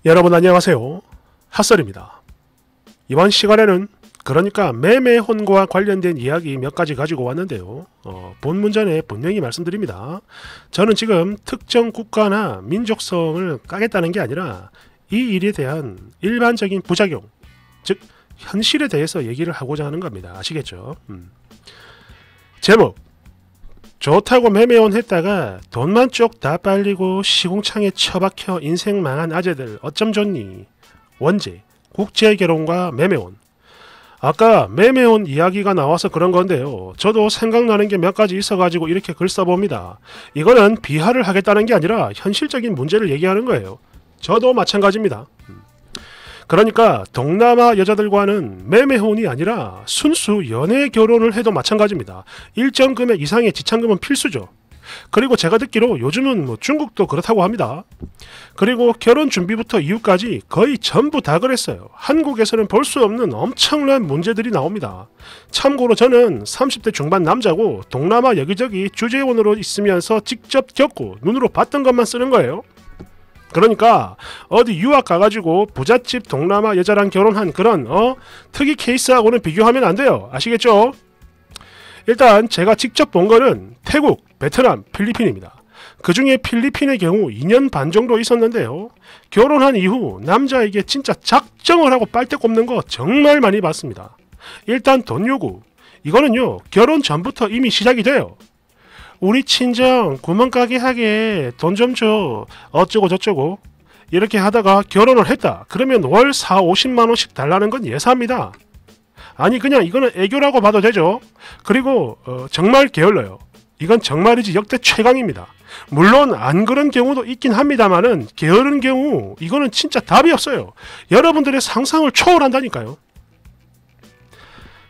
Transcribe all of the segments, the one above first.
여러분 안녕하세요. 핫설입니다. 이번 시간에는 그러니까 매매혼과 관련된 이야기 몇 가지 가지고 왔는데요. 본 문전에 분명히 말씀드립니다. 저는 지금 특정 국가나 민족성을 까겠다는 게 아니라 이 일에 대한 일반적인 부작용, 즉 현실에 대해서 얘기를 하고자 하는 겁니다. 아시겠죠? 제목: 좋다고 매매혼 했다가 돈만 쪽 다 빨리고 시궁창에 처박혀 인생 망한 아재들 어쩜 좋니? 원제, 국제결혼과 매매혼. 아까 매매혼 이야기가 나와서 그런 건데요. 저도 생각나는 게 몇 가지 있어가지고 이렇게 글 써봅니다. 이거는 비하를 하겠다는 게 아니라 현실적인 문제를 얘기하는 거예요. 저도 마찬가지입니다. 그러니까 동남아 여자들과는 매매혼이 아니라 순수 연애 결혼을 해도 마찬가지입니다. 일정 금액 이상의 지참금은 필수죠. 그리고 제가 듣기로 요즘은 중국도 그렇다고 합니다. 그리고 결혼 준비부터 이후까지 거의 전부 다 그랬어요. 한국에서는 볼 수 없는 엄청난 문제들이 나옵니다. 참고로 저는 30대 중반 남자고 동남아 여기저기 주재원으로 있으면서 직접 겪고 눈으로 봤던 것만 쓰는 거예요. 그러니까 어디 유학 가가지고 부잣집 동남아 여자랑 결혼한 그런 특이 케이스하고는 비교하면 안 돼요. 아시겠죠? 일단 제가 직접 본 거는 태국, 베트남, 필리핀입니다. 그 중에 필리핀의 경우 2년 반 정도 있었는데요. 결혼한 이후 남자에게 진짜 작정을 하고 빨대 꼽는 거 정말 많이 봤습니다. 일단 돈 요구. 이거는요, 결혼 전부터 이미 시작이 돼요. 우리 친정 구멍가게 하게 돈 좀 줘, 어쩌고 저쩌고. 이렇게 하다가 결혼을 했다. 그러면 월 40~50만원씩 달라는 건 예사입니다. 아니 그냥 이거는 애교라고 봐도 되죠. 그리고 정말 게을러요. 이건 정말이지 역대 최강입니다. 물론 안 그런 경우도 있긴 합니다만은 게으른 경우 이거는 진짜 답이 없어요. 여러분들의 상상을 초월한다니까요.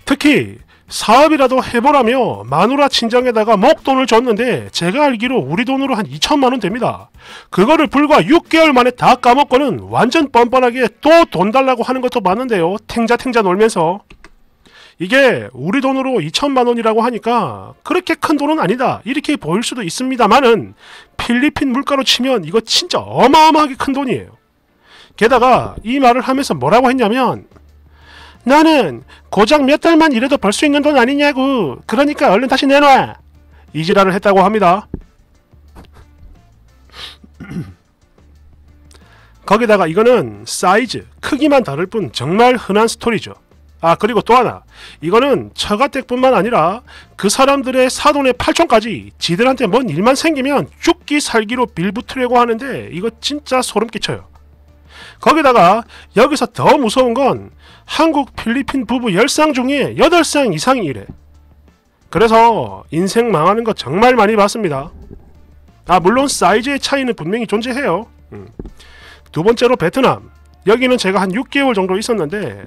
특히 사업이라도 해보라며 마누라 친정에다가 목돈을 줬는데 제가 알기로 우리 돈으로 한 2천만원 됩니다. 그거를 불과 6개월 만에 다 까먹고는 완전 뻔뻔하게 또 돈 달라고 하는 것도 봤는데요. 탱자 놀면서. 이게 우리 돈으로 2천만원이라고 하니까 그렇게 큰 돈은 아니다 이렇게 보일 수도 있습니다만은 필리핀 물가로 치면 이거 진짜 어마어마하게 큰 돈이에요. 게다가 이 말을 하면서 뭐라고 했냐면, 나는 고작 몇 달만 일해도 벌 수 있는 돈 아니냐고, 그러니까 얼른 다시 내놔, 이 지랄을 했다고 합니다. 거기다가 이거는 사이즈, 크기만 다를 뿐 정말 흔한 스토리죠. 그리고 또 하나, 이거는 처가댁뿐만 아니라 그 사람들의 사돈의 팔촌까지 지들한테 뭔 일만 생기면 죽기 살기로 빌붙으려고 하는데 이거 진짜 소름 끼쳐요. 거기다가 여기서 더 무서운 건 한국 필리핀 부부 10쌍 중에 8쌍 이상이 이래. 그래서 인생 망하는 거 정말 많이 봤습니다. 물론 사이즈의 차이는 분명히 존재해요. 두 번째로 베트남. 여기는 제가 한 6개월 정도 있었는데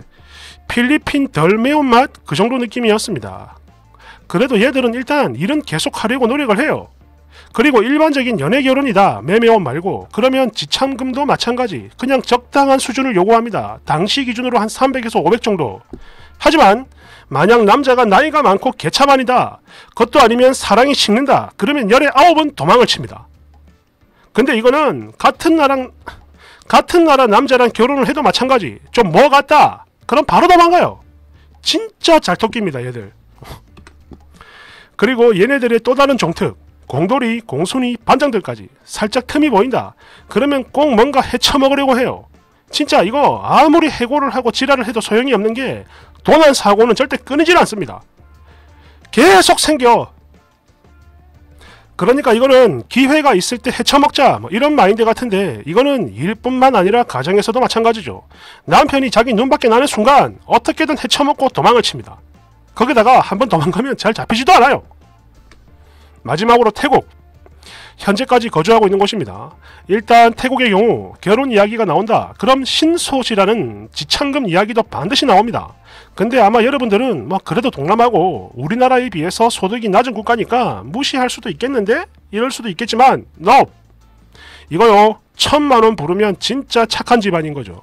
필리핀 덜 매운맛 그 정도 느낌이었습니다. 그래도 얘들은 일단 일은 계속 하려고 노력을 해요. 그리고 일반적인 연애 결혼이다, 매매혼 말고, 그러면 지참금도 마찬가지 그냥 적당한 수준을 요구합니다. 당시 기준으로 한 300에서 500 정도. 하지만 만약 남자가 나이가 많고 개차반이다, 그것도 아니면 사랑이 식는다, 그러면 열에 9은 도망을 칩니다. 근데 이거는 같은 나라 남자랑 결혼을 해도 마찬가지. 좀 뭐 같다, 그럼 바로 도망가요. 진짜 잘 토끼입니다 얘들. 그리고 얘네들의 또 다른 정특, 공돌이, 공순이, 반장들까지 살짝 틈이 보인다, 그러면 꼭 뭔가 헤쳐먹으려고 해요. 진짜 이거 아무리 해고를 하고 지랄을 해도 소용이 없는 게 도난 사고는 절대 끊이질 않습니다. 계속 생겨. 그러니까 이거는 기회가 있을 때 헤쳐먹자 이런 마인드 같은데, 이거는 일뿐만 아니라 가정에서도 마찬가지죠. 남편이 자기 눈밖에 나는 순간 어떻게든 헤쳐먹고 도망을 칩니다. 거기다가 한번 도망가면 잘 잡히지도 않아요. 마지막으로 태국. 현재까지 거주하고 있는 곳입니다. 일단 태국의 경우 결혼 이야기가 나온다, 그럼 신소시라는 지참금 이야기도 반드시 나옵니다. 근데 아마 여러분들은 그래도 동남아고 우리나라에 비해서 소득이 낮은 국가니까 무시할 수도 있겠는데, 이럴 수도 있겠지만 NO! 이거요, 1000만원 부르면 진짜 착한 집안인 거죠.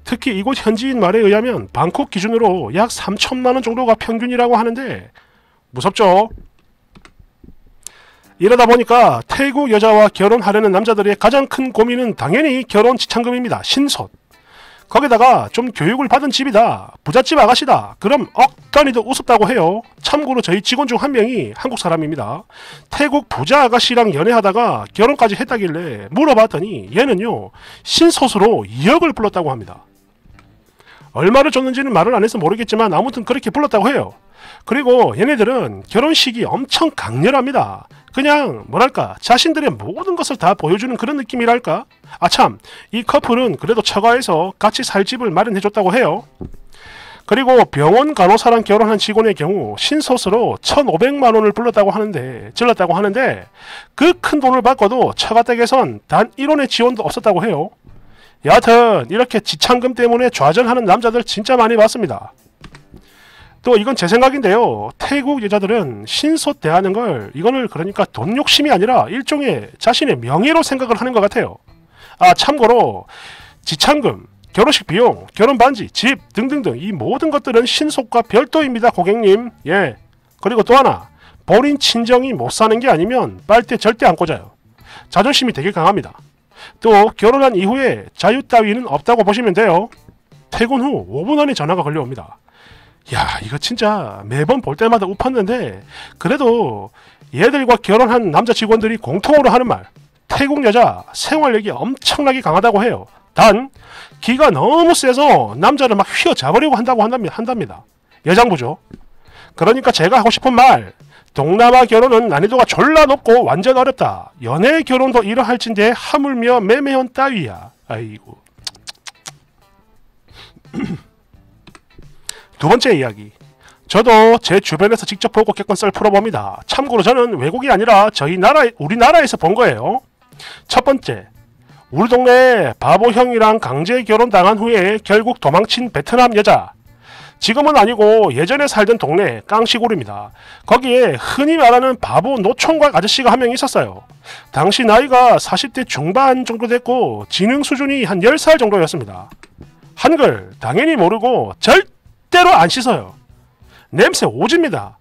특히 이곳 현지인 말에 의하면 방콕 기준으로 약 3000만원 정도가 평균이라고 하는데 무섭죠? 이러다 보니까 태국 여자와 결혼하려는 남자들의 가장 큰 고민은 당연히 결혼 지참금입니다. 신솥. 거기다가 좀 교육을 받은 집이다. 부잣집 아가씨다. 그럼 억단위도 우습다고 해요. 참고로 저희 직원 중 한 명이 한국 사람입니다. 태국 부자 아가씨랑 연애하다가 결혼까지 했다길래 물어봤더니 얘는요 신솥으로 2억을 불렀다고 합니다. 얼마를 줬는지는 말을 안 해서 모르겠지만 아무튼 그렇게 불렀다고 해요. 그리고 얘네들은 결혼식이 엄청 강렬합니다. 그냥 뭐랄까 자신들의 모든 것을 다 보여주는 그런 느낌이랄까. 아참 이 커플은 그래도 처가에서 같이 살 집을 마련해줬다고 해요. 그리고 병원 간호사랑 결혼한 직원의 경우 신솥으로 1,500만원을 질렀다고 하는데 그 큰 돈을 받고도 처가 댁에선 단 1원의 지원도 없었다고 해요. 여하튼 이렇게 지참금 때문에 좌절하는 남자들 진짜 많이 봤습니다. 또 이건 제 생각인데요. 태국 여자들은 신솥 대하는 걸 이거를 그러니까 돈 욕심이 아니라 일종의 자신의 명예로 생각을 하는 것 같아요. 아 참고로 지참금, 결혼식 비용, 결혼 반지, 집 등등등 이 모든 것들은 신속과 별도입니다. 고객님. 예. 그리고 또 하나 본인 친정이 못 사는 게 아니면 빨대 절대 안 꽂아요. 자존심이 되게 강합니다. 또 결혼한 이후에 자유 따위는 없다고 보시면 돼요. 퇴근 후 5분 안에 전화가 걸려옵니다. 야 이거 진짜 매번 볼 때마다 웃었는데 그래도 얘들과 결혼한 남자 직원들이 공통으로 하는 말 태국 여자 생활력이 엄청나게 강하다고 해요. 단 기가 너무 세서 남자를 막 휘어잡으려고 한답니다. 여장부죠. 그러니까 제가 하고 싶은 말 동남아 결혼은 난이도가 졸라 높고 완전 어렵다. 연애 결혼도 이러할진데 하물며 매매혼 따위야. 아이고. 두 번째 이야기. 저도 제 주변에서 직접 보고 겪은 썰 풀어봅니다. 참고로 저는 외국이 아니라 우리나라에서 본 거예요. 첫 번째. 우리 동네에 바보형이랑 강제 결혼당한 후에 결국 도망친 베트남 여자. 지금은 아니고 예전에 살던 동네 깡시골입니다. 거기에 흔히 말하는 바보 노총각 아저씨가 한 명 있었어요. 당시 나이가 40대 중반 정도 됐고 지능 수준이 한 10살 정도였습니다. 한글 당연히 모르고 절대로 안 씻어요. 냄새 오집니다.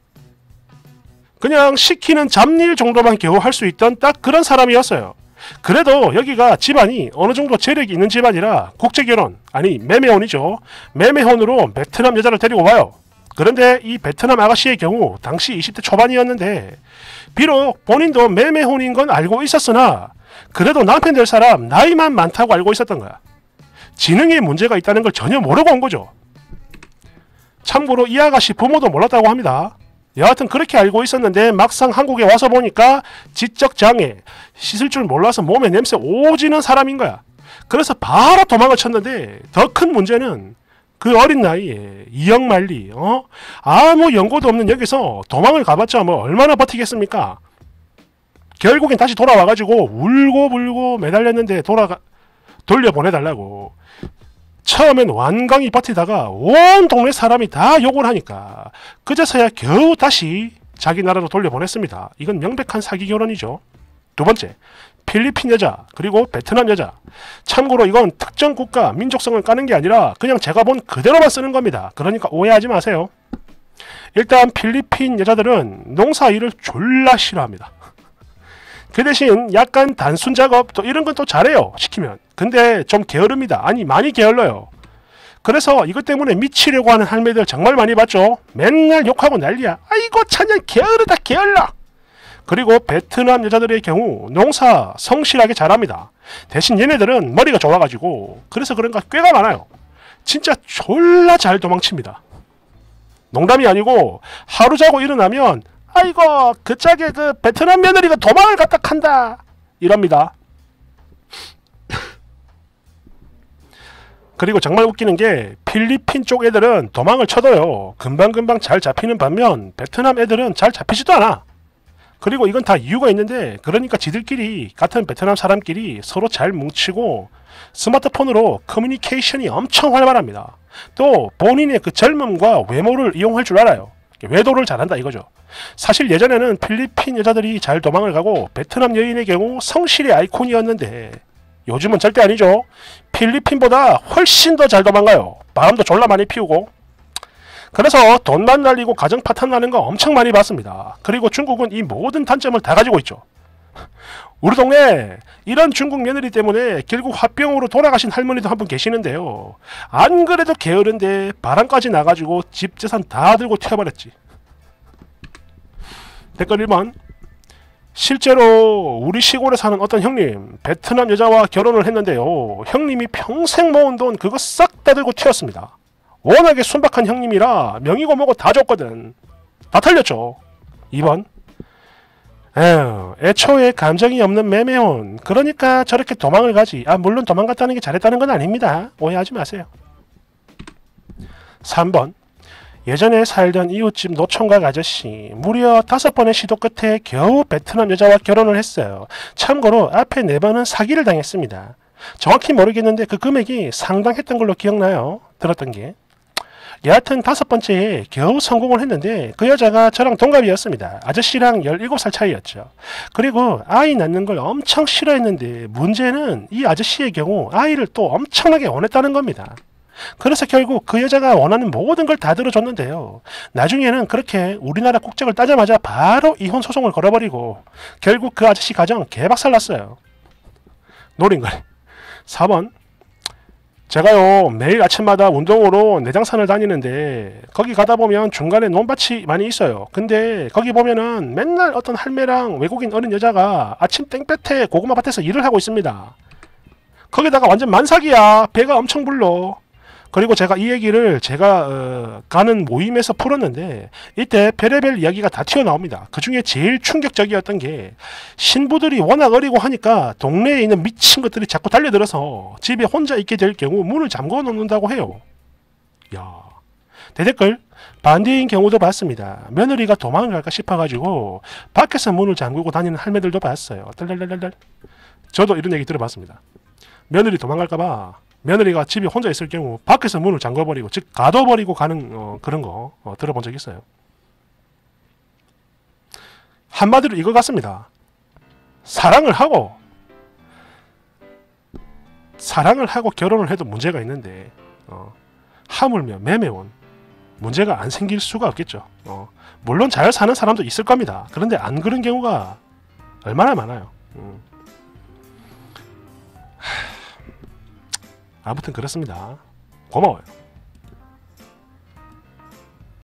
그냥 시키는 잡일 정도만 겨우 할 수 있던 딱 그런 사람이었어요. 그래도 여기가 집안이 어느 정도 재력이 있는 집안이라 국제결혼, 아니 매매혼이죠. 매매혼으로 베트남 여자를 데리고 와요. 그런데 이 베트남 아가씨의 경우 당시 20대 초반이었는데 비록 본인도 매매혼인 건 알고 있었으나 그래도 남편 될 사람 나이만 많다고 알고 있었던 거야. 지능에 문제가 있다는 걸 전혀 모르고 온 거죠. 참고로 이 아가씨 부모도 몰랐다고 합니다. 여하튼 그렇게 알고 있었는데 막상 한국에 와서 보니까 지적장애, 씻을 줄 몰라서 몸에 냄새 오지는 사람인 거야. 그래서 바로 도망을 쳤는데 더 큰 문제는 그 어린 나이에 2억 말리 아무 연고도 없는 여기서 도망을 가봤자 뭐 얼마나 버티겠습니까? 결국엔 다시 돌아와가지고 울고불고 매달렸는데 돌려보내달라고. 처음엔 완강히 버티다가 온 동네 사람이 다 욕을 하니까 그제서야 겨우 다시 자기 나라로 돌려보냈습니다. 이건 명백한 사기 결혼이죠. 두 번째, 필리핀 여자 그리고 베트남 여자. 참고로 이건 특정 국가 민족성을 까는 게 아니라 그냥 제가 본 그대로만 쓰는 겁니다. 그러니까 오해하지 마세요. 일단 필리핀 여자들은 농사 일을 졸라 싫어합니다. 그 대신 약간 단순 작업 또 이런 건 또 잘해요. 시키면. 근데 좀 게으릅니다. 아니 많이 게을러요. 그래서 이것 때문에 미치려고 하는 할매들 정말 많이 봤죠. 맨날 욕하고 난리야. 아이고 찬양 게으르다 게을러. 그리고 베트남 여자들의 경우 농사 성실하게 잘합니다. 대신 얘네들은 머리가 좋아가지고 그래서 그런가 꾀가 많아요. 진짜 졸라 잘 도망칩니다. 농담이 아니고 하루 자고 일어나면 아이고 그 짝에 그 베트남 며느리가 도망을 갔다 간다 이럽니다. 그리고 정말 웃기는 게 필리핀 쪽 애들은 도망을 쳐도요 금방금방 잘 잡히는 반면 베트남 애들은 잘 잡히지도 않아. 그리고 이건 다 이유가 있는데 그러니까 지들끼리 같은 베트남 사람끼리 서로 잘 뭉치고 스마트폰으로 커뮤니케이션이 엄청 활발합니다. 또 본인의 그 젊음과 외모를 이용할 줄 알아요. 외도를 잘한다 이거죠. 사실 예전에는 필리핀 여자들이 잘 도망을 가고 베트남 여인의 경우 성실의 아이콘이었는데 요즘은 절대 아니죠. 필리핀보다 훨씬 더 잘 도망가요. 바람도 졸라 많이 피우고. 그래서 돈만 날리고 가정 파탄 나는 거 엄청 많이 봤습니다. 그리고 중국은 이 모든 단점을 다 가지고 있죠. 우리 동네에 이런 중국 며느리 때문에 결국 화병으로 돌아가신 할머니도 한 분 계시는데요. 안 그래도 게으른데 바람까지 나가지고 집 재산 다 들고 튀어버렸지. 댓글 1번. 실제로 우리 시골에 사는 어떤 형님, 베트남 여자와 결혼을 했는데요. 형님이 평생 모은 돈 그거 싹 다 들고 튀었습니다. 워낙에 순박한 형님이라 명이고 뭐고 다 줬거든. 다 털렸죠. 2번. 에휴, 애초에 감정이 없는 매매혼. 그러니까 저렇게 도망을 가지. 물론 도망갔다는 게 잘했다는 건 아닙니다. 오해하지 마세요. 3번. 예전에 살던 이웃집 노총각 아저씨 무려 5번의 시도 끝에 겨우 베트남 여자와 결혼을 했어요. 참고로 앞에 4번은 사기를 당했습니다. 정확히 모르겠는데 그 금액이 상당했던 걸로 기억나요. 들었던 게. 여하튼 5번째에 겨우 성공을 했는데 그 여자가 저랑 동갑이었습니다. 아저씨랑 17살 차이였죠. 그리고 아이 낳는 걸 엄청 싫어했는데 문제는 이 아저씨의 경우 아이를 또 엄청나게 원했다는 겁니다. 그래서 결국 그 여자가 원하는 모든 걸 다 들어줬는데요. 나중에는 그렇게 우리나라 국적을 따자마자 바로 이혼 소송을 걸어버리고 결국 그 아저씨 가정 개박살 났어요. 노린걸. 4번. 제가요 매일 아침마다 운동으로 내장산을 다니는데 거기 가다 보면 중간에 논밭이 많이 있어요. 근데 거기 보면은 맨날 어떤 할매랑 외국인 어린 여자가 아침 땡볕에 고구마 밭에서 일을 하고 있습니다. 거기다가 완전 만삭이야. 배가 엄청 불러. 그리고 제가 이 얘기를 제가 가는 모임에서 풀었는데 이때 별의별 이야기가 다 튀어나옵니다. 그 중에 제일 충격적이었던 게 신부들이 워낙 어리고 하니까 동네에 있는 미친 것들이 자꾸 달려들어서 집에 혼자 있게 될 경우 문을 잠궈 놓는다고 해요. 야, 대댓글 반대인 경우도 봤습니다. 며느리가 도망을 갈까 싶어가지고 밖에서 문을 잠그고 다니는 할매들도 봤어요. 딸딸딸딸. 저도 이런 얘기 들어봤습니다. 며느리 도망갈까봐 며느리가 집에 혼자 있을 경우 밖에서 문을 잠궈버리고 즉 가둬버리고 가는 그런 거 들어본 적 있어요. 한마디로 이거 같습니다. 사랑을 하고 결혼을 해도 문제가 있는데 하물며 매매혼 문제가 안 생길 수가 없겠죠. 물론 잘 사는 사람도 있을 겁니다. 그런데 안 그런 경우가 얼마나 많아요. 아무튼 그렇습니다. 고마워요.